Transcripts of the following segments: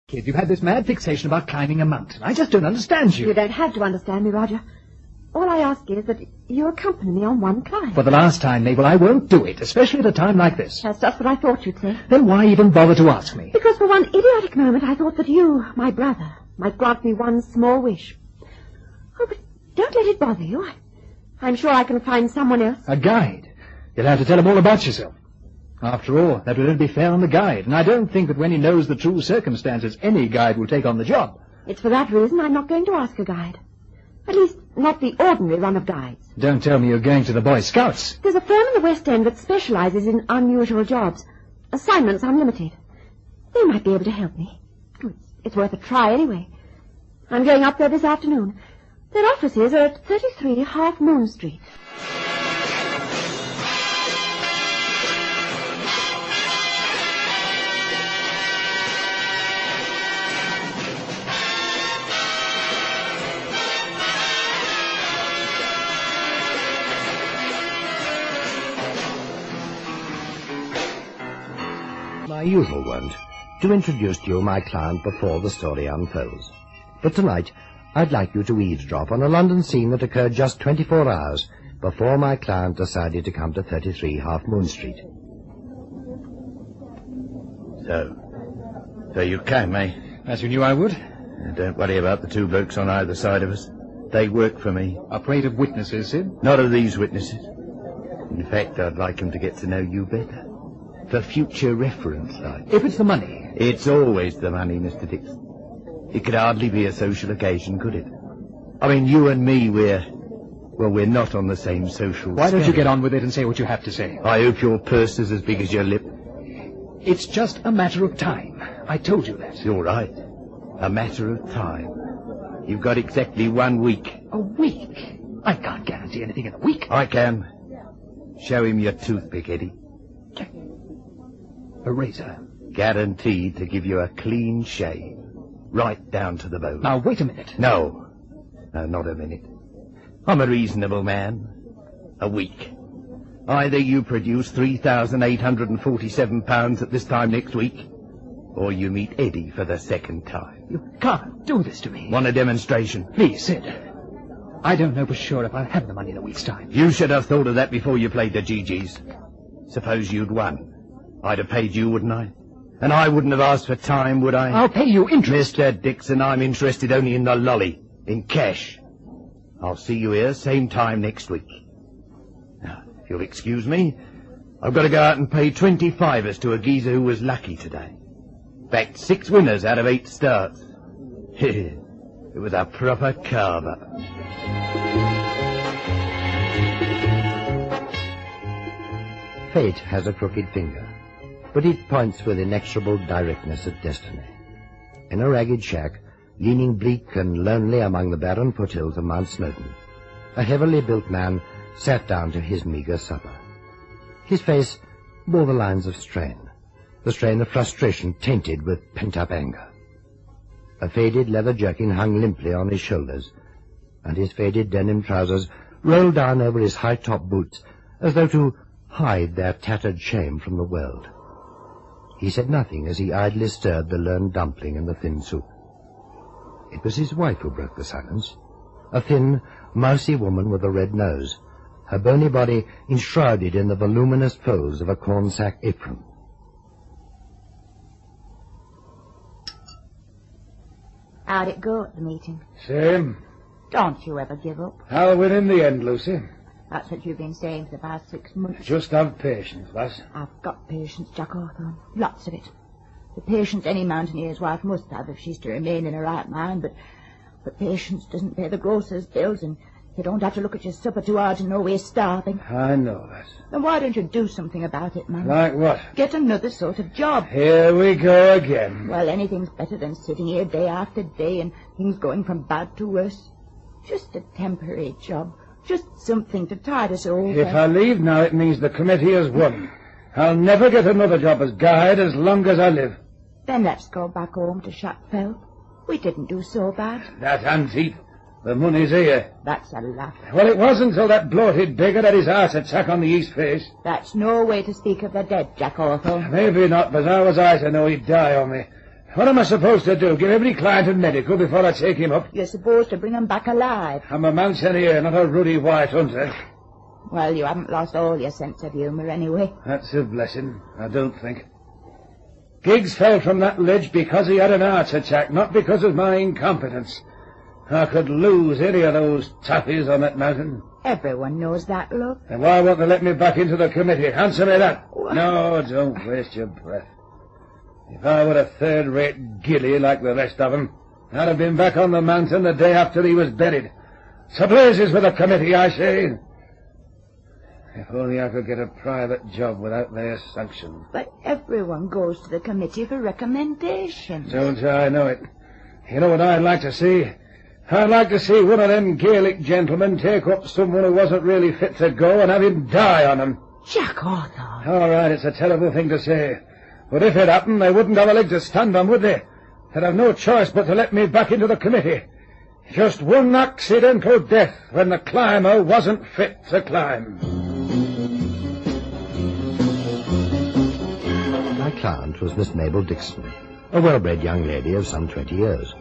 Kid, you've had this mad fixation about climbing a mountain. I just don't understand you. You don't have to understand me, Roger. All I ask is that you accompany me on one climb. For the last time, Mabel, I won't do it, especially at a time like this. That's just what I thought you'd say. Then why even bother to ask me? Because for one idiotic moment I thought that you, my brother, might grant me one small wish. Oh, but don't let it bother you. I'm sure I can find someone else. A guide? You'll have to tell him all about yourself. After all, that would only be fair on the guide, and I don't think that when he knows the true circumstances, any guide will take on the job. It's for that reason I'm not going to ask a guide. At least, not the ordinary run of guides. Don't tell me you're going to the Boy Scouts. There's a firm in the West End that specializes in unusual jobs. Assignments unlimited. They might be able to help me. It's worth a try anyway. I'm going up there this afternoon. Their offices are at 33 Half Moon Street. My usual wont, to introduce to you my client before the story unfolds. But tonight, I'd like you to eavesdrop on a London scene that occurred just 24 hours before my client decided to come to 33 Half Moon Street. So you came, eh? As you knew I would. Don't worry about the two blokes on either side of us. They work for me. Afraid of witnesses, Sid? Not of these witnesses. In fact, I'd like them to get to know you better. For future reference, like. If it's the money. It's always the money, Mr. Dixon. It could hardly be a social occasion, could it? I mean, you and me, we're not on the same social Why don't you scale. get on with it and say what you have to say? I hope your purse is as big as your lip. It's just a matter of time. I told you that. You're right. A matter of time. You've got exactly 1 week. A week? I can't guarantee anything in a week. I can. Show him your toothpick, Eddie. A razor. Guaranteed to give you a clean shave. Right down to the bone. Now, wait a minute. No, not a minute. I'm a reasonable man. A week. Either you produce £3,847 at this time next week, or you meet Eddie for the second time. You can't do this to me. Want a demonstration? Please, Sid. I don't know for sure if I'll have the money in a week's time. You should have thought of that before you played the GGs. Suppose you'd won. I'd have paid you, wouldn't I? And I wouldn't have asked for time, would I? I'll pay you interest. Mr. Dixon, I'm interested only in the lolly, in cash. I'll see you here same time next week. Now, if you'll excuse me, I've got to go out and pay 25ers to a geezer who was lucky today. Backed 6 winners out of 8 starts. It was a proper carver. Fate has a crooked finger, but it points with inexorable directness at destiny. In a ragged shack, leaning bleak and lonely among the barren foothills of Mount Snowdon, a heavily built man sat down to his meagre supper. His face bore the lines of strain, the strain of frustration tainted with pent-up anger. A faded leather jerkin hung limply on his shoulders, and his faded denim trousers rolled down over his high-top boots as though to hide their tattered shame from the world. He said nothing as he idly stirred the learned dumpling and the thin soup. It was his wife who broke the silence, a thin, mousy woman with a red nose, her bony body enshrouded in the voluminous folds of a corn-sack apron. How'd it go at the meeting? Same. Don't you ever give up. I'll win in the end, Lucy. That's what you've been saying for the past 6 months. Just have patience, lass. I've got patience, Jack Hawthorne. Lots of it. The patience any mountaineer's wife must have if she's to remain in her right mind, but patience doesn't pay the grocer's bills, and you don't have to look at your supper too hard to know we're starving. I know, lass. Then why don't you do something about it, man? Like what? Get another sort of job. Here we go again. Well, anything's better than sitting here day after day and things going from bad to worse. Just a temporary job. Just something to tide us over. If I leave now, it means the committee has won. I'll never get another job as guide as long as I live. Then let's go back home to Shapfell. We didn't do so bad. That antique. The money's here. That's a laugh. Well, it wasn't until that bloated beggar had his heart attack on the east face. That's no way to speak of the dead, Jack Hawthorne. Maybe not, but how was I to know he'd die on me? What am I supposed to do? Give every client a medical before I take him up? You're supposed to bring him back alive. I'm a mountaineer, not a ruddy white hunter. Well, you haven't lost all your sense of humour anyway. That's a blessing, I don't think. Giggs fell from that ledge because he had an heart attack, not because of my incompetence. I could lose any of those toughies on that mountain. Everyone knows that, love. And why won't they let me back into the committee? Answer me that. No, don't waste your breath. If I were a third-rate gilly like the rest of them, I'd have been back on the mountain the day after he was buried. So blazes with the committee, I say. If only I could get a private job without their sanction. But everyone goes to the committee for recommendations. Don't I know it? You know what I'd like to see? I'd like to see one of them Gaelic gentlemen take up someone who wasn't really fit to go and have him die on him. Jack Arthur. All right, it's a terrible thing to say. But if it happened, they wouldn't have a leg to stand on, would they? They'd have no choice but to let me back into the committee. Just one accidental death when the climber wasn't fit to climb. My client was Miss Mabel Dixon, a well-bred young lady of some 20 years.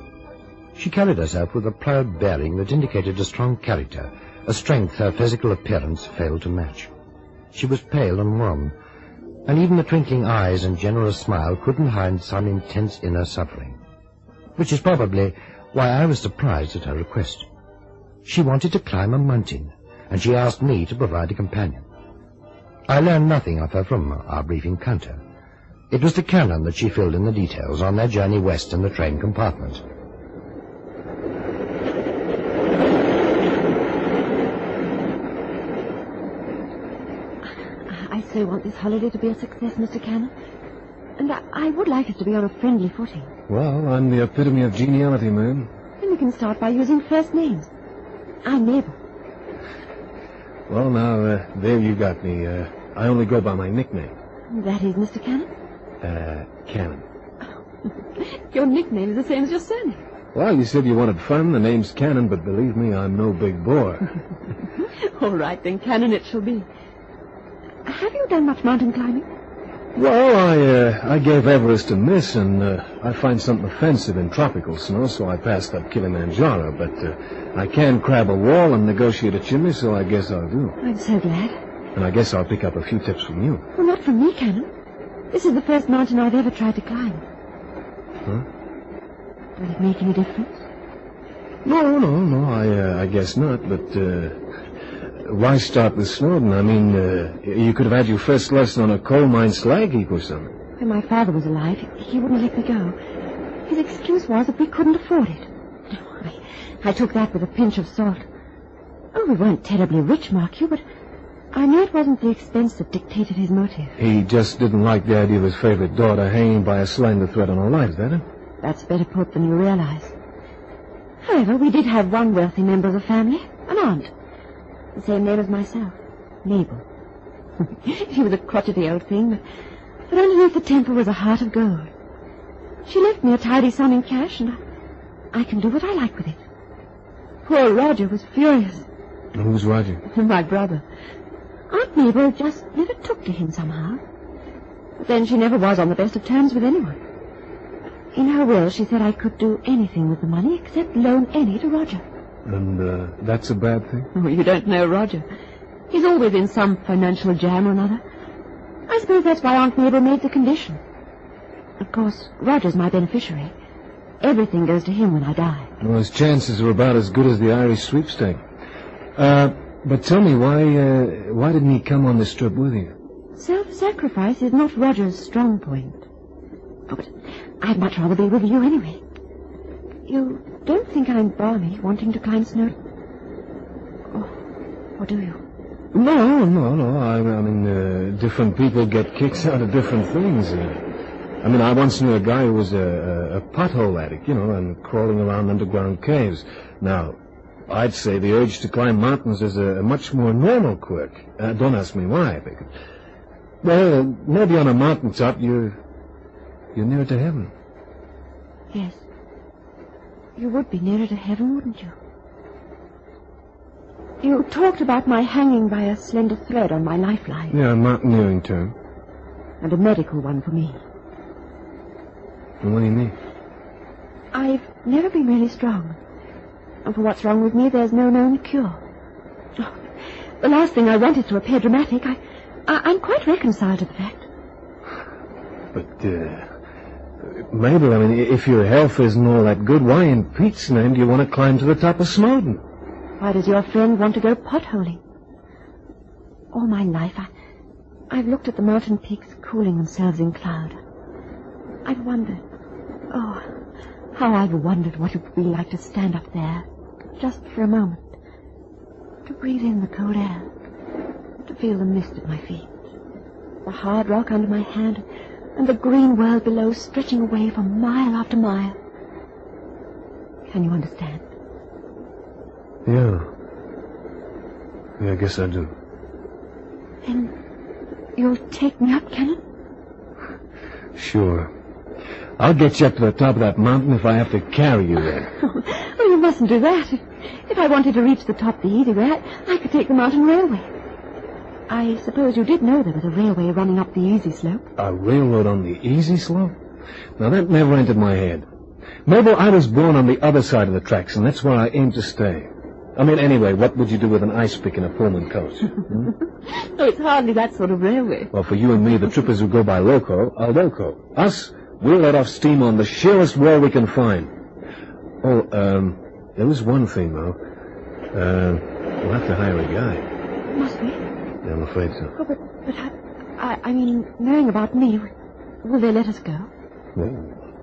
She carried herself with a proud bearing that indicated a strong character, a strength her physical appearance failed to match. She was pale and wan, and even the twinkling eyes and generous smile couldn't hide some intense inner suffering, which is probably why I was surprised at her request. She wanted to climb a mountain, and she asked me to provide a companion. I learned nothing of her from our brief encounter. It was to Cannon that she filled in the details on their journey west in the train compartment. I so want this holiday to be a success, Mr. Cannon. And I would like us to be on a friendly footing. Well, I'm the epitome of geniality, ma'am. Then we can start by using first names. I'm Mabel. Well, now, there you got me. I only go by my nickname. That is Mr. Cannon? Cannon. Your nickname is the same as your surname. Well, you said you wanted fun. The name's Cannon, but believe me, I'm no big bore. All right, then Cannon it shall be. Have you done much mountain climbing? Well, I gave Everest a miss, and I find something offensive in tropical snow, so I passed up Kilimanjaro. But I can crab a wall and negotiate a chimney, so I guess I'll do. I'm so glad. And I guess I'll pick up a few tips from you. Well, not from me, Cannon. This is the first mountain I've ever tried to climb. Huh? Will it make any difference? No, I guess not, but why start with Snowden? I mean, you could have had your first lesson on a coal mine slag heap or something. When my father was alive, he wouldn't let me go. His excuse was that we couldn't afford it. No, I took that with a pinch of salt. Oh, we weren't terribly rich, mark you, but I knew it wasn't the expense that dictated his motive. He just didn't like the idea of his favorite daughter hanging by a slender thread on her life, is that it? That's better put than you realize. However, we did have one wealthy member of the family, an aunt. The same name as myself, Mabel. She was a crotchety old thing, but underneath the temple was a heart of gold. She left me a tidy sum in cash, and I can do what I like with it. Poor Roger was furious. Who's Roger? My brother. Aunt Mabel just never took to him somehow. But then she never was on the best of terms with anyone. In her will, she said I could do anything with the money except loan any to Roger. And that's a bad thing? Oh, you don't know Roger. He's always in some financial jam or another. I suppose that's why Aunt Mabel made the condition. Of course, Roger's my beneficiary. Everything goes to him when I die. Well, his chances are about as good as the Irish sweepstake. But tell me, why didn't he come on this trip with you? Self-sacrifice is not Roger's strong point. Oh, but I'd much rather be with you anyway. You don't think I'm balmy, wanting to climb snow? Oh, or do you? No. I mean, different people get kicks out of different things. I once knew a guy who was a pothole addict, and crawling around underground caves. Now, I'd say the urge to climb mountains is a much more normal quirk. Don't ask me why. Well, maybe on a mountaintop you're nearer to heaven. Yes. You would be nearer to heaven, wouldn't you? You talked about my hanging by a slender thread on my lifeline. Yeah, a mountaineering term. And a medical one for me. What do you mean? I've never been really strong. And for what's wrong with me, there's no known cure. Oh, the last thing I want is to appear dramatic. I'm quite reconciled to the fact. But, Mabel, I mean, if your health isn't all that good, why in Pete's name do you want to climb to the top of Snowdon? Why does your friend want to go potholing? All my life, I've looked at the mountain peaks cooling themselves in cloud. I've wondered, how I've wondered what it would be like to stand up there, just for a moment, to breathe in the cold air, to feel the mist at my feet, the hard rock under my hand, and the green world below stretching away for mile after mile. Can you understand? Yeah, I guess I do. Then you'll take me up, Cannon? Sure. I'll get you up to the top of that mountain if I have to carry you there. Oh, you mustn't do that. If I wanted to reach the top the easy way, I could take the mountain railway. I suppose you did know there was a railway running up the easy slope. A railroad on the easy slope? Now, that never entered my head. Mabel, I was born on the other side of the tracks, and that's where I aim to stay. I mean, anyway, what would you do with an ice pick in a Pullman coach? Oh, it's hardly that sort of railway. Well, for you and me, the trippers who go by loco are loco. Us, we'll let off steam on the sheerest rail we can find. Oh, there was one thing, though. We'll have to hire a guy. Must we? Yeah, I'm afraid so. Oh, but I mean, knowing about me, will they let us go? Well,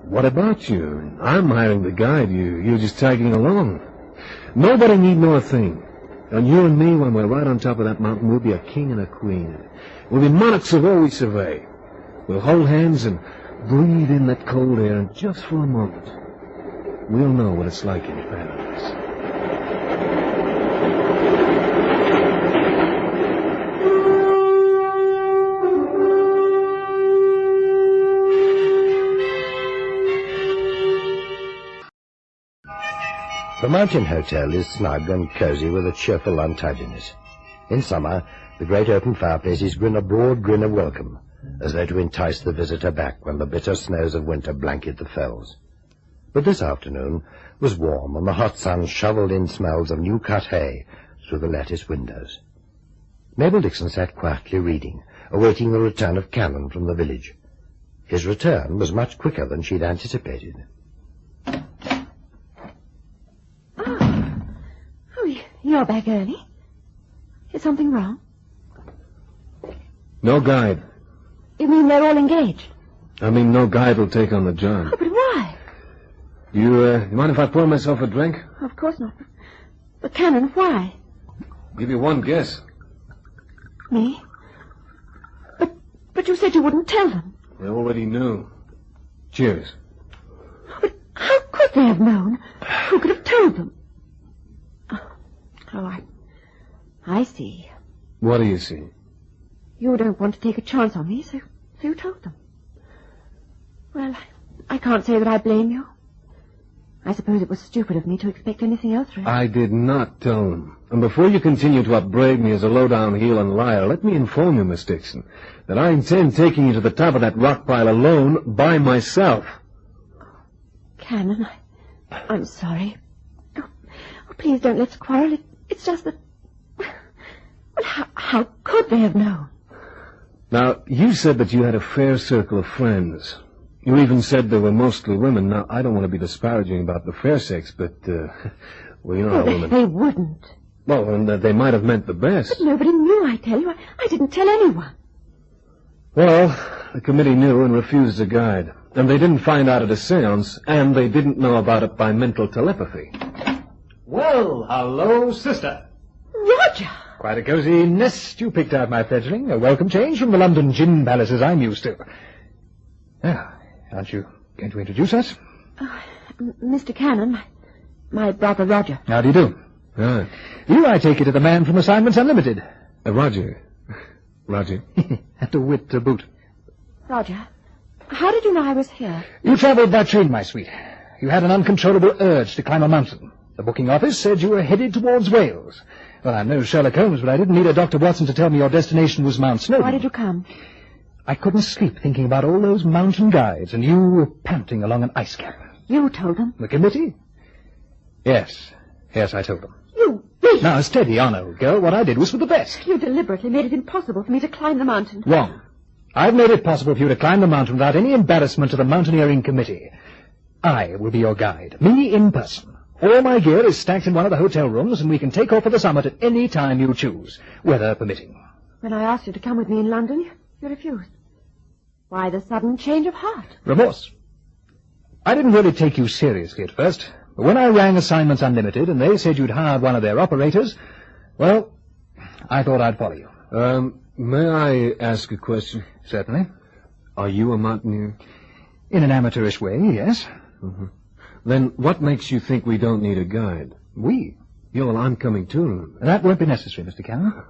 what about you? I'm hiring the guide. You're just tagging along. Nobody need know a thing. And you and me, when we're right on top of that mountain, we'll be a king and a queen. We'll be monarchs of all we survey. We'll hold hands and breathe in that cold air, and just for a moment, we'll know what it's like in paradise. The mountain hotel is snug and cosy with a cheerful untidiness. In summer, the great open fireplaces grin a broad grin of welcome, as though to entice the visitor back when the bitter snows of winter blanket the fells. But this afternoon was warm, and the hot sun shoveled in smells of new-cut hay through the lattice windows. Mabel Dixon sat quietly reading, awaiting the return of Cannon from the village. His return was much quicker than she'd anticipated. You're back early. Is something wrong? No guide. You mean they're all engaged? I mean, no guide will take on the job. Oh, but why? You mind if I pour myself a drink? Of course not. But Cannon, why? Give you one guess. Me? But you said you wouldn't tell them. They already knew. Cheers. But how could they have known? Who could have told them? Oh, I see. What do you see? You don't want to take a chance on me, so you told them. Well, I can't say that I blame you. I suppose it was stupid of me to expect anything else, really. I did not tell them. And before you continue to upbraid me as a low-down heel and liar, let me inform you, Miss Dixon, that I intend taking you to the top of that rock pile alone by myself. Cannon, I'm sorry. Oh, please don't let's quarrel. It's just that... Well, how could they have known? Now, you said that you had a fair circle of friends. You even said they were mostly women. Now, I don't want to be disparaging about the fair sex, but, well, you know how women... They wouldn't. Well, and they might have meant the best. But nobody knew, I tell you. I didn't tell anyone. Well, the committee knew and refused a guide. And they didn't find out at a seance, and they didn't know about it by mental telepathy. Well, hello, sister. Roger! Quite a cozy nest you picked out, my fledgling. A welcome change from the London gin palaces I'm used to. Now, aren't you going to introduce us? Mr. Cannon, my brother Roger. How do you do? Right. You, I take it, are the man from Assignments Unlimited. Roger. Roger. And a wit to boot. Roger, how did you know I was here? You travelled by train, my sweet. You had an uncontrollable urge to climb a mountain. The booking office said you were headed towards Wales. Well, I'm no Sherlock Holmes, but I didn't need a Dr. Watson to tell me your destination was Mount Snowdon. Why did you come? I couldn't sleep thinking about all those mountain guides and you panting along an ice cap. You told them? The committee? Yes. Yes, I told them. You beast! Now, steady on, old girl. What I did was for the best. You deliberately made it impossible for me to climb the mountain. Wrong. I've made it possible for you to climb the mountain without any embarrassment to the mountaineering committee. I will be your guide. Me in person. All my gear is stacked in one of the hotel rooms, and we can take off for the summit at any time you choose, weather permitting. When I asked you to come with me in London, you refused. Why the sudden change of heart? Remorse. I didn't really take you seriously at first, but when I rang Assignments Unlimited and they said you'd hired one of their operators, well, I thought I'd follow you. May I ask a question? Certainly. Are you a mountaineer? In an amateurish way, yes. Mm-hmm. Then what makes you think we don't need a guide? We? Yeah, well, I'm coming too. That won't be necessary, Mr. Cannon.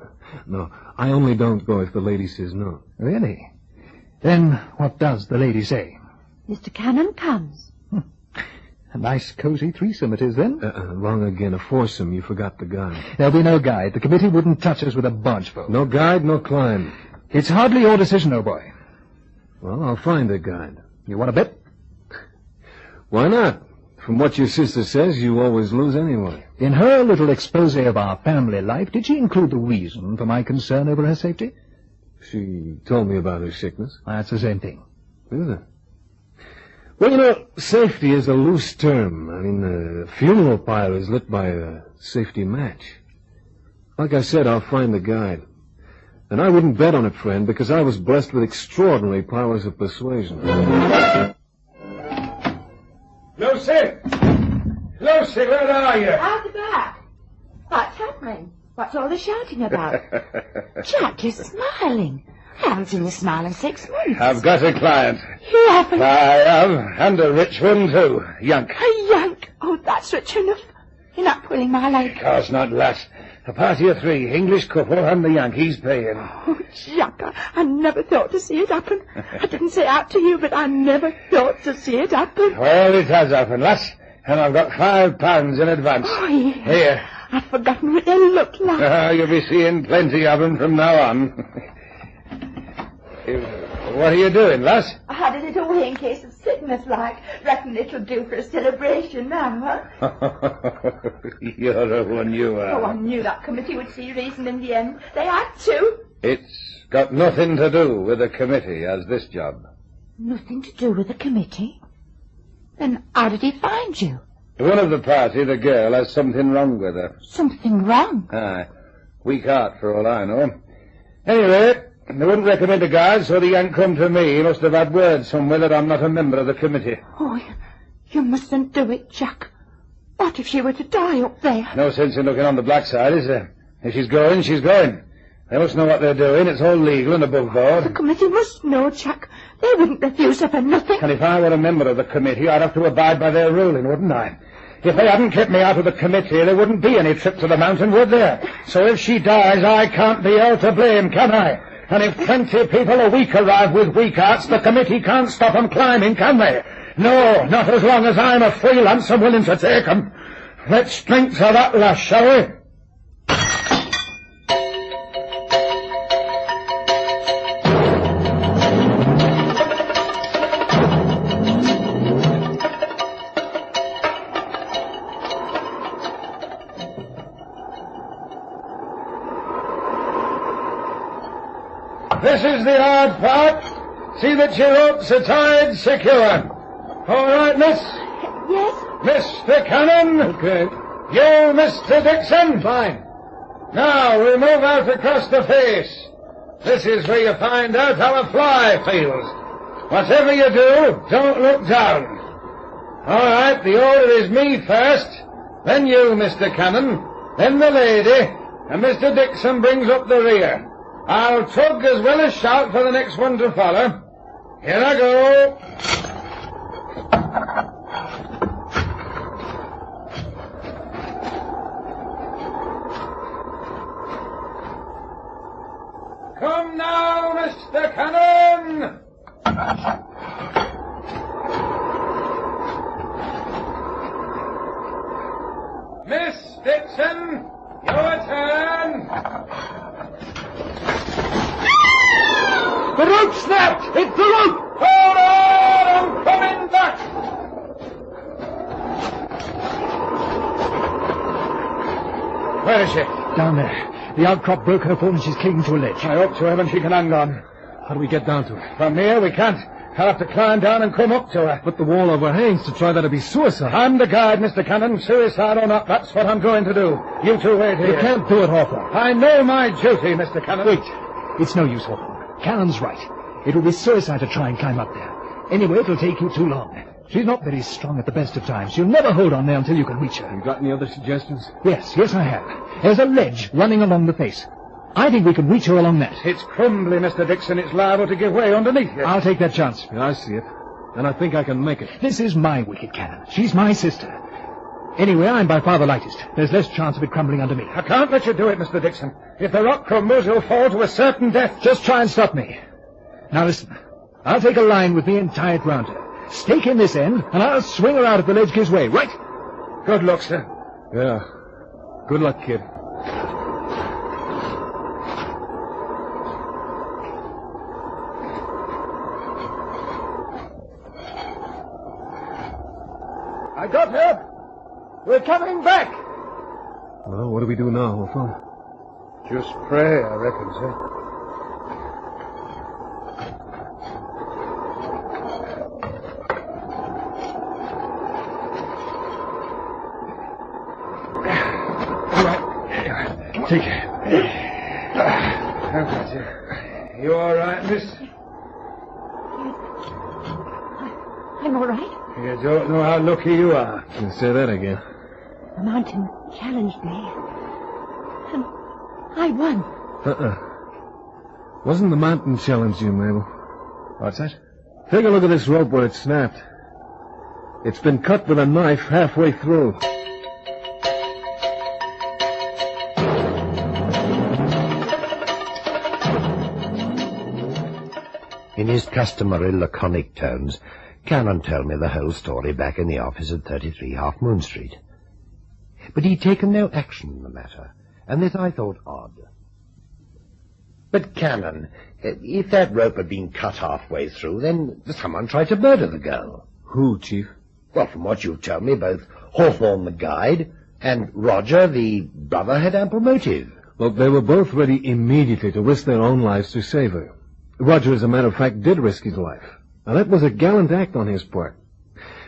No, I only don't go if the lady says no. Really? Then what does the lady say? Mr. Cannon comes. A nice, cozy threesome it is, then. Wrong again. A foursome. You forgot the guide. There'll be no guide. The committee wouldn't touch us with a bargeful. No guide, no climb. It's hardly your decision, old boy. Well, I'll find a guide. You want to bet? Why not? From what your sister says, you always lose anyway. In her little expose of our family life, did she include the reason for my concern over her safety? She told me about her sickness. That's the same thing. Is it? Well, you know, safety is a loose term. I mean, a funeral pyre is lit by a safety match. Like I said, I'll find the guide. And I wouldn't bet on it, friend, because I was blessed with extraordinary powers of persuasion. Lucy! Lucy, where are you? Out the back. What's happening? What's all the shouting about? Jack, you're smiling. I haven't seen you smile in 6 months. I've got a client. You haven't? I have, and a rich one, too. Yank. A yank? Oh, that's rich enough. You're not pulling my leg. Of course not, lass. A party of 3, English couple, and the Yankees paying. Oh, Jack, I never thought to see it happen. I didn't say out to you, but I never thought to see it happen. Well, it has happened, lass, and I've got £5 in advance. Oh, yeah. Here. I'd forgotten what they look like. You'll be seeing plenty of them from now on. What are you doing, lass? I had it away in case of sickness, like. Reckon it'll do for a celebration now, huh? You're a one, you are. Oh, I knew that committee would see reason in the end. They had to. It's got nothing to do with the committee as this job. Nothing to do with the committee? Then how did he find you? One of the party, the girl, has something wrong with her. Something wrong? Aye. Weak heart, for all I know. Anyway, they wouldn't recommend a guide, so the Yank come to me. He must have had word somewhere that I'm not a member of the committee. Oh, you mustn't do it, Jack. What if she were to die up there? No sense in looking on the black side, is there? If she's going, she's going. They must know what they're doing. It's all legal and above board. The committee must know, Jack. They wouldn't refuse her for nothing. And if I were a member of the committee, I'd have to abide by their ruling, wouldn't I? If they hadn't kept me out of the committee, there wouldn't be any trip to the mountain, would there? So if she dies, I can't be held to blame, can I? And if 20 people a week arrive with weak hearts, the committee can't stop them climbing, can they? No, not as long as I'm a freelance and willing to take them. Let's drink to that lass, shall we? This is the hard part. See that your ropes are tied secure. All right, miss? Yes? Mr. Cannon? Okay. You, Mr. Dixon? Fine. Now, we move out across the face. This is where you find out how a fly feels. Whatever you do, don't look down. All right, the order is me first, then you, Mr. Cannon, then the lady, and Mr. Dixon brings up the rear. I'll tug as well as shout for the next one to follow. Here I go. Come now, Mr. Cannon! Miss Dixon, your turn! The rope snapped! It's the rope! Hold on! I'm coming back! Where is she? Down there. The outcrop broke her fall and she's clinging to a ledge. I hope to heaven she can hang on. How do we get down to her? From here, we can't. I'll have to climb down and come up to her. But the wall overhangs. To try that'd be suicide. I'm the guide, Mr. Cannon. Suicide or not, that's what I'm going to do. You two wait here. You can't do it, Hawthorne. I know my duty, Mr. Cannon. Wait. It's no use, Hawthorne. Cannon's right. It will be suicide to try and climb up there. Anyway, it'll take you too long. She's not very strong at the best of times. She'll never hold on there until you can reach her. You got any other suggestions? Yes, I have. There's a ledge running along the face. I think we can reach her along that. It's crumbly, Mr. Dixon. It's liable to give way underneath you. I'll take that chance. Yeah, I see it. And I think I can make it. This is my wicked cannon. She's my sister. Anyway, I'm by far the lightest. There's less chance of it crumbling under me. I can't let you do it, Mr. Dixon. If the rock crumbles, you'll fall to a certain death. Just try and stop me. Now listen. I'll take a line with me and tie it round her. Stake in this end, and I'll swing her out if the ledge gives way. Right? Good luck, sir. Yeah. Good luck, kid. I got her. We're coming back. Well, what do we do now, Hawthorne? Just pray, I reckon, sir. Take care. How about you? You all right, miss? I'm all right. You don't know how lucky you are. You say that again. The mountain challenged me. And I won. Wasn't the mountain challenge you, Mabel? What's that? Take a look at this rope where it snapped. It's been cut with a knife halfway through. In his customary laconic tones, Cannon told me the whole story back in the office at 33 Half Moon Street. But he'd taken no action in the matter, and this I thought odd. But Cannon, if that rope had been cut halfway through, then someone tried to murder the girl. Who, Chief? Well, from what you've told me, both Hawthorne the guide and Roger the brother had ample motive. Look, they were both ready immediately to risk their own lives to save her. Roger, as a matter of fact, did risk his life. Now, that was a gallant act on his part.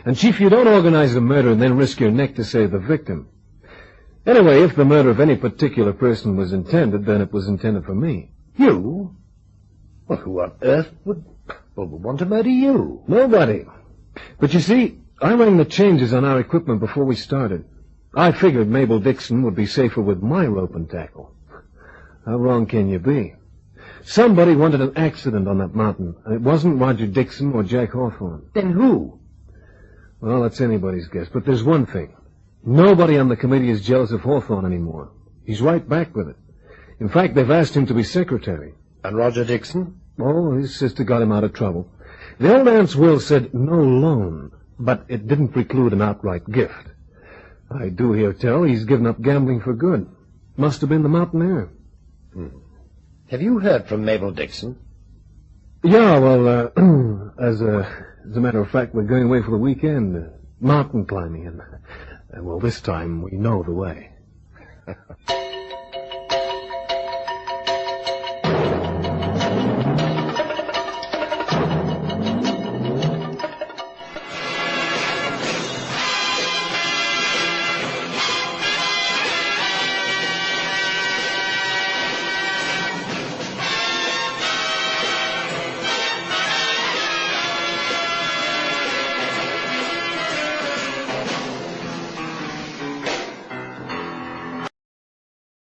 And, Chief, you don't organize a murder and then risk your neck to save the victim. Anyway, if the murder of any particular person was intended, then it was intended for me. You? Well, who on earth would want to murder you? Nobody. But you see, I rang the changes on our equipment before we started. I figured Mabel Dixon would be safer with my rope and tackle. How wrong can you be? Somebody wanted an accident on that mountain, and it wasn't Roger Dixon or Jack Hawthorne. Then who? Well, that's anybody's guess, but there's one thing. Nobody on the committee is jealous of Hawthorne anymore. He's right back with it. In fact, they've asked him to be secretary. And Roger Dixon? Oh, his sister got him out of trouble. The old aunt's will said no loan, but it didn't preclude an outright gift. I do hear tell he's given up gambling for good. Must have been the mountain air. Have you heard from Mabel Dixon? Yeah, well, as a matter of fact, we're going away for the weekend. Mountain climbing, and well, this time we know the way.